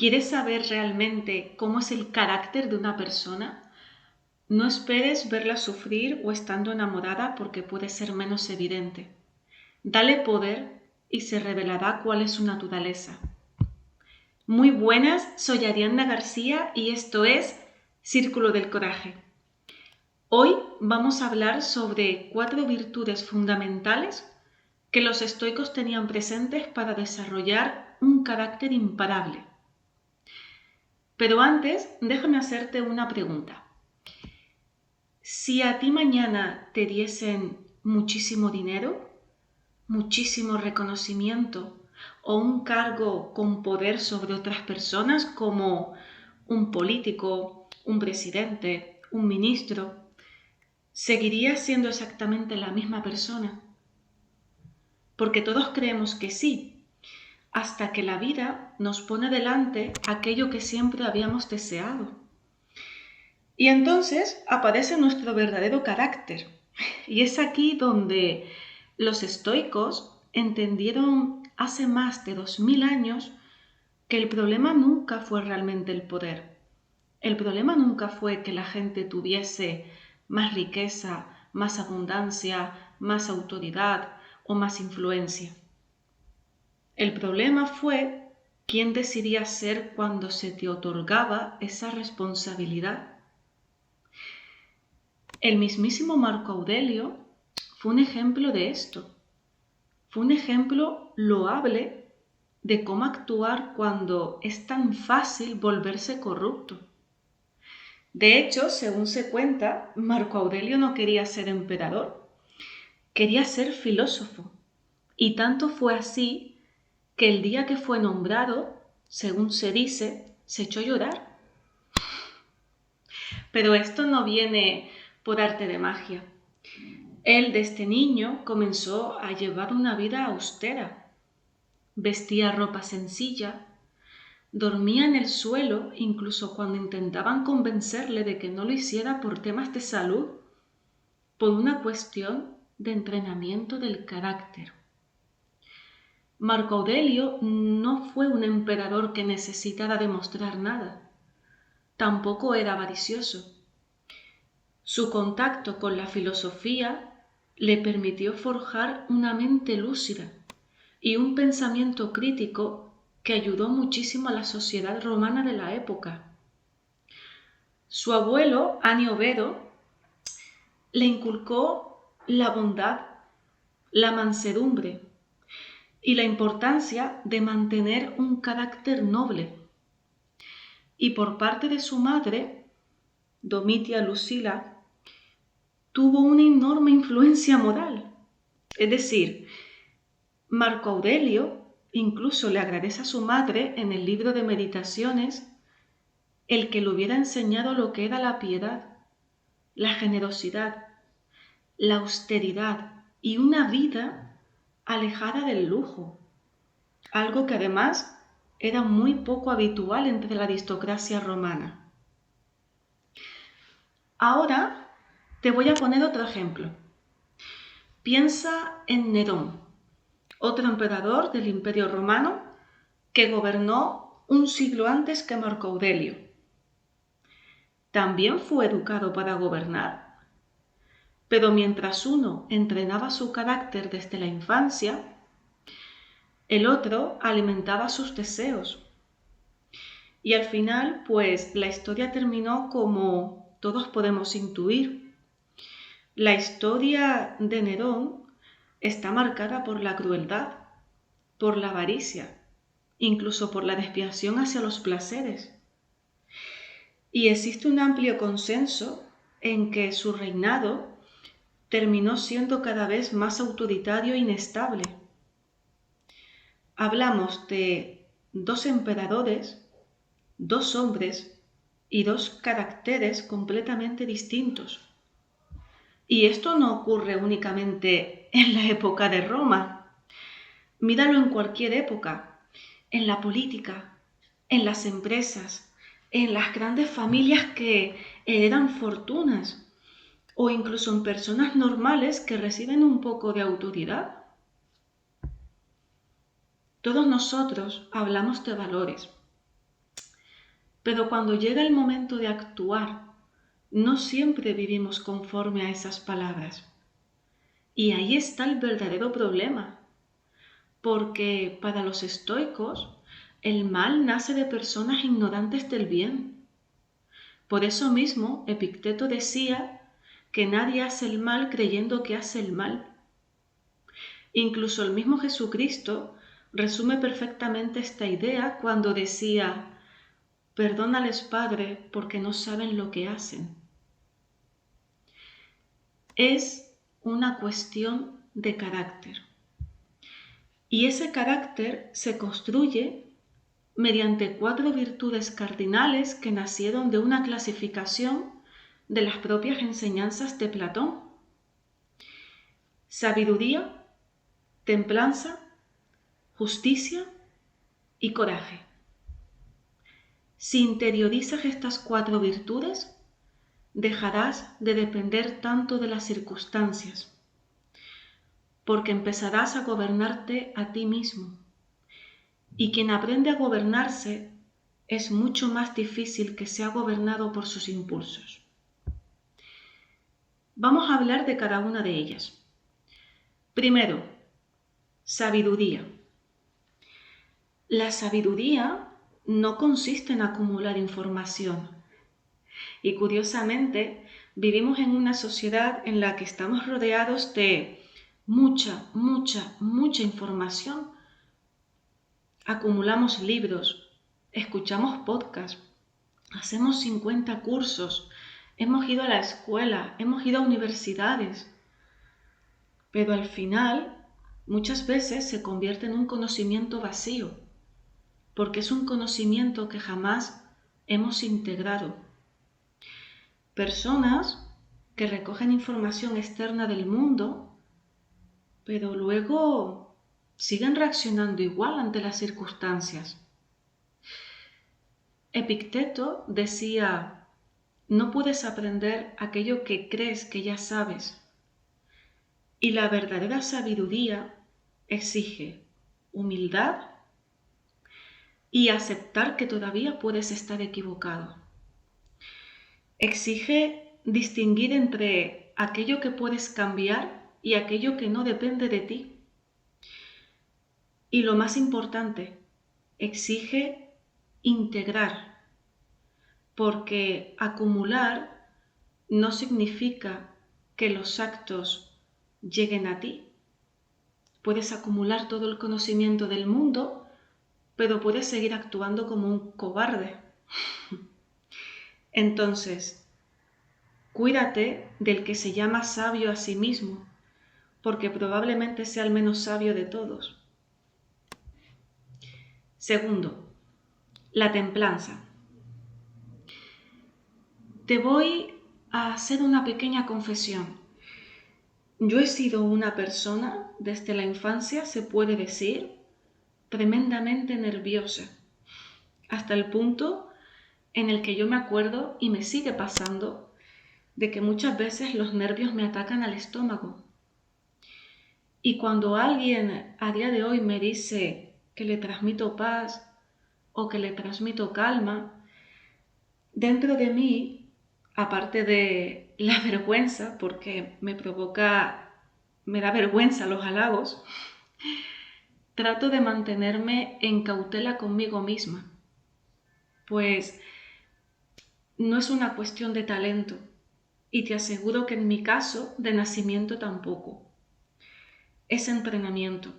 ¿Quieres saber realmente cómo es el carácter de una persona? No esperes verla sufrir o estando enamorada porque puede ser menos evidente. Dale poder y se revelará cuál es su naturaleza. Muy buenas, soy Arianna García y esto es Círculo del Coraje. Hoy vamos a hablar sobre 4 virtudes fundamentales que los estoicos tenían presentes para desarrollar un carácter imparable. Pero antes, déjame hacerte una pregunta. Si a ti mañana te diesen muchísimo dinero, muchísimo reconocimiento o un cargo con poder sobre otras personas como un político, un presidente, un ministro, ¿seguirías siendo exactamente la misma persona? Porque todos creemos que sí, hasta que la vida nos pone delante aquello que siempre habíamos deseado. Y entonces aparece nuestro verdadero carácter. Y es aquí donde los estoicos entendieron hace más de 2000 años que el problema nunca fue realmente el poder. El problema nunca fue que la gente tuviese más riqueza, más abundancia, más autoridad o más influencia. El problema fue quién decidía ser cuando se te otorgaba esa responsabilidad. El mismísimo Marco Aurelio fue un ejemplo de esto. Fue un ejemplo loable de cómo actuar cuando es tan fácil volverse corrupto. De hecho, según se cuenta, Marco Aurelio no quería ser emperador, quería ser filósofo. Y tanto fue así que el día que fue nombrado, según se dice, se echó a llorar. Pero esto no viene por arte de magia. Él desde niño comenzó a llevar una vida austera. Vestía ropa sencilla, dormía en el suelo incluso cuando intentaban convencerle de que no lo hiciera por temas de salud, por una cuestión de entrenamiento del carácter. Marco Aurelio no fue un emperador que necesitara demostrar nada. Tampoco era avaricioso. Su contacto con la filosofía le permitió forjar una mente lúcida y un pensamiento crítico que ayudó muchísimo a la sociedad romana de la época. Su abuelo, Annio Vero, le inculcó la bondad, la mansedumbre y la importancia de mantener un carácter noble. Y por parte de su madre, Domitia Lucila, tuvo una enorme influencia moral. Es decir, Marco Aurelio incluso le agradece a su madre en el libro de Meditaciones el que le hubiera enseñado lo que era la piedad, la generosidad, la austeridad y una vida alejada del lujo, algo que además era muy poco habitual entre la aristocracia romana. Ahora te voy a poner otro ejemplo. Piensa en Nerón, otro emperador del Imperio Romano que gobernó un siglo antes que Marco Aurelio. También fue educado para gobernar, pero mientras uno entrenaba su carácter desde la infancia, el otro alimentaba sus deseos. Y al final, pues la historia terminó como todos podemos intuir. La historia de Nerón está marcada por la crueldad, por la avaricia, incluso por la desviación hacia los placeres. Y existe un amplio consenso en que su reinado terminó siendo cada vez más autoritario e inestable. Hablamos de 2 emperadores, 2 hombres y 2 caracteres completamente distintos. Y esto no ocurre únicamente en la época de Roma. Míralo en cualquier época, en la política, en las empresas, en las grandes familias que heredan fortunas o incluso en personas normales que reciben un poco de autoridad. Todos nosotros hablamos de valores Pero cuando llega el momento de actuar, no siempre vivimos conforme a esas palabras. Y ahí está el verdadero problema, porque para los estoicos el mal nace de personas ignorantes del bien. Por eso mismo Epicteto decía que nadie hace el mal creyendo que hace el mal. Incluso el mismo Jesucristo resume perfectamente esta idea cuando decía: perdónales, Padre, porque no saben lo que hacen. Es una cuestión de carácter. Y ese carácter se construye mediante 4 virtudes cardinales que nacieron de una clasificación de las propias enseñanzas de Platón: sabiduría, templanza, justicia y coraje. Si interiorizas estas 4 virtudes, dejarás de depender tanto de las circunstancias, porque empezarás a gobernarte a ti mismo. Y quien aprende a gobernarse es mucho más difícil que sea gobernado por sus impulsos. Vamos a hablar de cada una de ellas. Primero, sabiduría. La sabiduría no consiste en acumular información. Y curiosamente, vivimos en una sociedad en la que estamos rodeados de mucha información. Acumulamos libros, escuchamos podcasts, hacemos 50 cursos, hemos ido a la escuela, hemos ido a universidades, pero al final muchas veces se convierte en un conocimiento vacío, porque es un conocimiento que jamás hemos integrado. Personas que recogen información externa del mundo, pero luego siguen reaccionando igual ante las circunstancias. Epicteto decía: no puedes aprender aquello que crees que ya sabes. Y la verdadera sabiduría exige humildad y aceptar que todavía puedes estar equivocado. Exige distinguir entre aquello que puedes cambiar y aquello que no depende de ti. Y lo más importante, exige integrar, porque acumular no significa que los actos lleguen a ti. Puedes acumular todo el conocimiento del mundo, pero puedes seguir actuando como un cobarde. Entonces, cuídate del que se llama sabio a sí mismo, porque probablemente sea el menos sabio de todos. Segundo, la templanza. Te voy a hacer una pequeña confesión. Yo he sido una persona, desde la infancia se puede decir, tremendamente nerviosa, hasta el punto en el que yo me acuerdo, y me sigue pasando, de que muchas veces los nervios me atacan al estómago. Y cuando alguien a día de hoy me dice que le transmito paz o que le transmito calma, dentro de mí, aparte de la vergüenza, porque me da vergüenza los halagos, trato de mantenerme en cautela conmigo misma, pues no es una cuestión de talento, y te aseguro que en mi caso, de nacimiento tampoco. Es entrenamiento.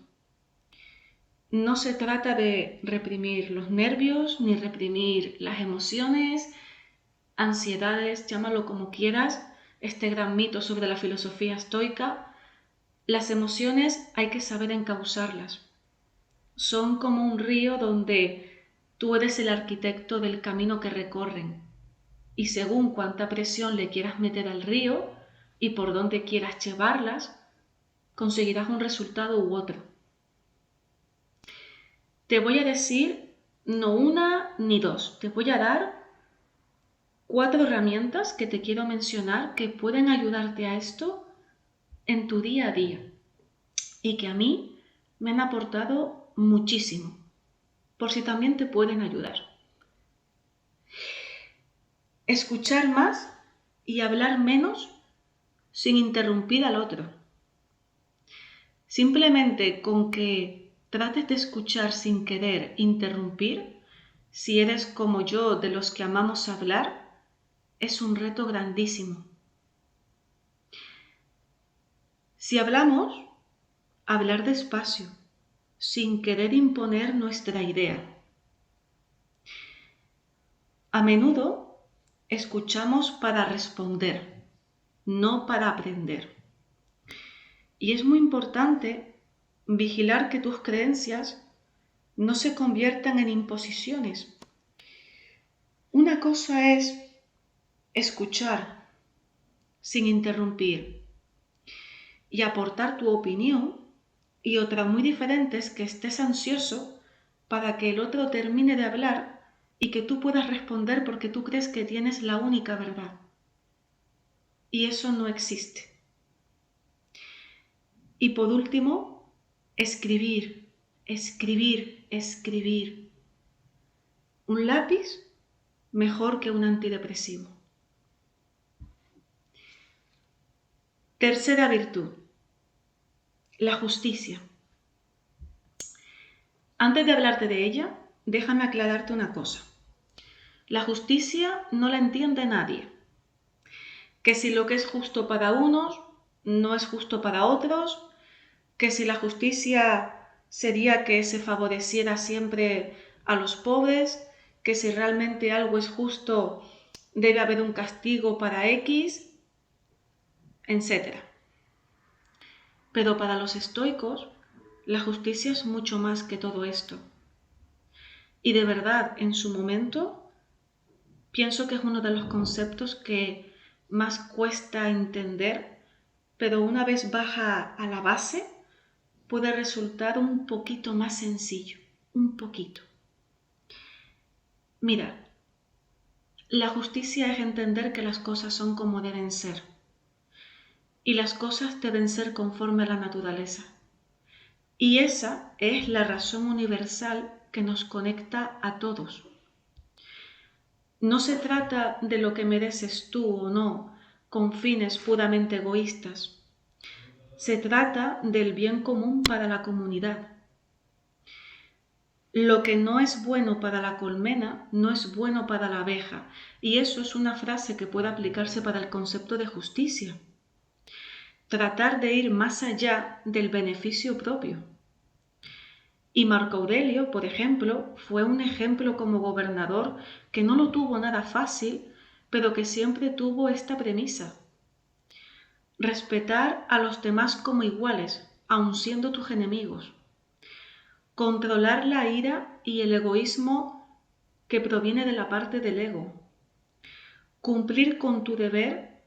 No se trata de reprimir los nervios, ni reprimir las emociones, ansiedades, llámalo como quieras, este gran mito sobre la filosofía estoica. Las emociones hay que saber encauzarlas. Son como un río donde tú eres el arquitecto del camino que recorren. Y según cuánta presión le quieras meter al río y por dónde quieras llevarlas, conseguirás un resultado u otro. Te voy a decir no una ni dos, te voy a dar 4 herramientas que te quiero mencionar que pueden ayudarte a esto en tu día a día y que a mí me han aportado muchísimo, por si también te pueden ayudar. escuchar más y hablar menos sin interrumpir al otro. Simplemente con que trates de escuchar sin querer interrumpir, si eres como yo de los que amamos hablar, es un reto grandísimo. Si hablamos, hablar despacio, sin querer imponer nuestra idea. A menudo escuchamos para responder, no para aprender. Y es muy importante vigilar que tus creencias no se conviertan en imposiciones. Una cosa es escuchar sin interrumpir y aportar tu opinión, y otra muy diferente es que estés ansioso para que el otro termine de hablar y que tú puedas responder porque tú crees que tienes la única verdad. Y eso no existe. Y por último, escribir, escribir, escribir. Un lápiz mejor que un antidepresivo. Tercera virtud, la justicia. Antes de hablarte de ella, déjame aclararte una cosa. La justicia no la entiende nadie. Que si lo que es justo para unos no es justo para otros, que si la justicia sería que se favoreciera siempre a los pobres, que si realmente algo es justo debe haber un castigo para X, etc. Pero para los estoicos, la justicia es mucho más que todo esto. Y de verdad, en su momento, pienso que es uno de los conceptos que más cuesta entender, pero una vez baja a la base, puede resultar un poquito más sencillo, un poquito. Mira, la justicia es entender que las cosas son como deben ser, y las cosas deben ser conforme a la naturaleza. Y esa es la razón universal que nos conecta a todos. No se trata de lo que mereces tú o no, con fines puramente egoístas. Se trata del bien común para la comunidad. Lo que no es bueno para la colmena no es bueno para la abeja, y eso es una frase que puede aplicarse para el concepto de justicia. Tratar de ir más allá del beneficio propio. Y Marco Aurelio, por ejemplo, fue un ejemplo como gobernador que no lo tuvo nada fácil, pero que siempre tuvo esta premisa: respetar a los demás como iguales, aun siendo tus enemigos. Controlar la ira y el egoísmo que proviene de la parte del ego. Cumplir con tu deber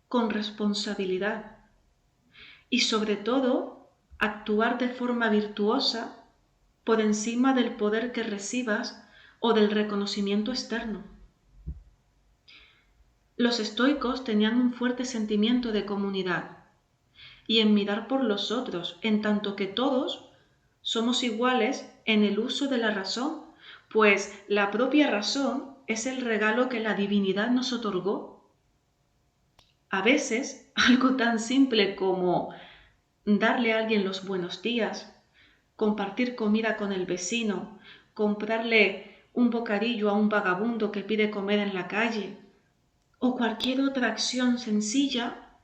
con responsabilidad. Y sobre todo, actuar de forma virtuosa por encima del poder que recibas o del reconocimiento externo. Los estoicos tenían un fuerte sentimiento de comunidad y en mirar por los otros, en tanto que todos somos iguales en el uso de la razón, pues la propia razón es el regalo que la divinidad nos otorgó. A veces, algo tan simple como darle a alguien los buenos días, compartir comida con el vecino, comprarle un bocadillo a un vagabundo que pide comer en la calle, o cualquier otra acción sencilla,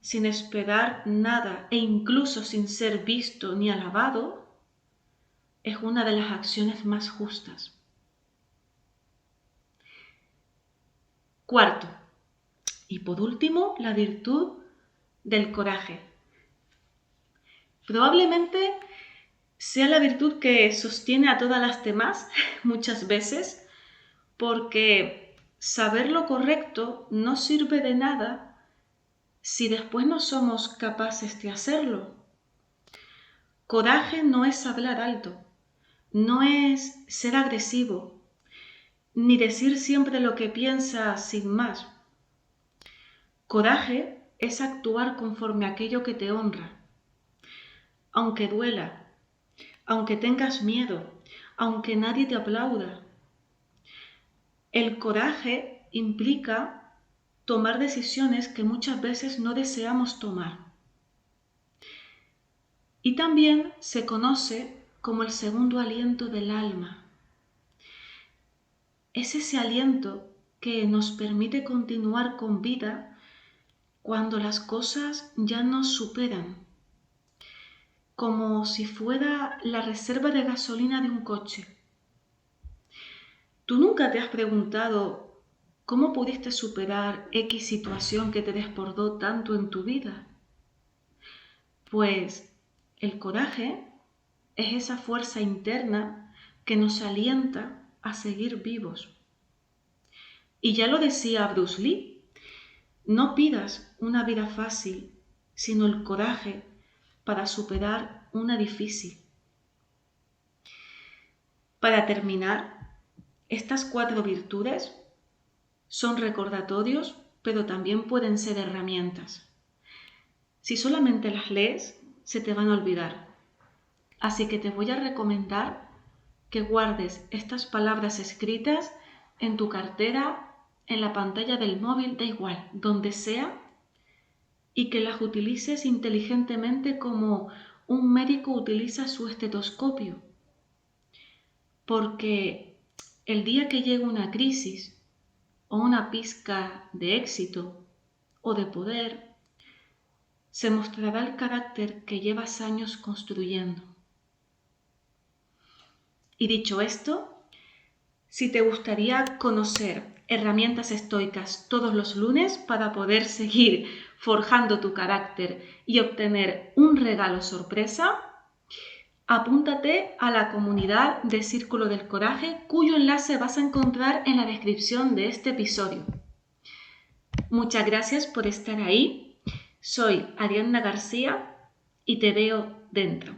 sin esperar nada e incluso sin ser visto ni alabado, es una de las acciones más justas. Cuarto, y por último, la virtud del coraje. Probablemente sea la virtud que sostiene a todas las demás muchas veces, porque saber lo correcto no sirve de nada si después no somos capaces de hacerlo. Coraje no es hablar alto, no es ser agresivo, ni decir siempre lo que piensas sin más. Coraje es actuar conforme a aquello que te honra, aunque duela, aunque tengas miedo, aunque nadie te aplauda. El coraje implica tomar decisiones que muchas veces no deseamos tomar. Y también se conoce como el segundo aliento del alma. Es ese aliento que nos permite continuar con vida cuando las cosas ya nos superan, como si fuera la reserva de gasolina de un coche. ¿Tú nunca te has preguntado cómo pudiste superar X situación que te desbordó tanto en tu vida? Pues el coraje es esa fuerza interna que nos alienta a seguir vivos. Y ya lo decía Bruce Lee, no pidas una vida fácil, sino el coraje para superar una difícil. Para terminar, estas 4 virtudes son recordatorios, pero también pueden ser herramientas. Si solamente las lees, se te van a olvidar. Así que te voy a recomendar que guardes estas palabras escritas en tu cartera, en la pantalla del móvil, da igual, donde sea, y que las utilices inteligentemente como un médico utiliza su estetoscopio. Porque el día que llegue una crisis o una pizca de éxito o de poder, se mostrará el carácter que llevas años construyendo. Y dicho esto, si te gustaría conocer herramientas estoicas todos los lunes para poder seguir forjando tu carácter y obtener un regalo sorpresa, apúntate a la comunidad de Círculo del Coraje, cuyo enlace vas a encontrar en la descripción de este episodio. Muchas gracias por estar ahí. Soy Ariadna García y te veo dentro.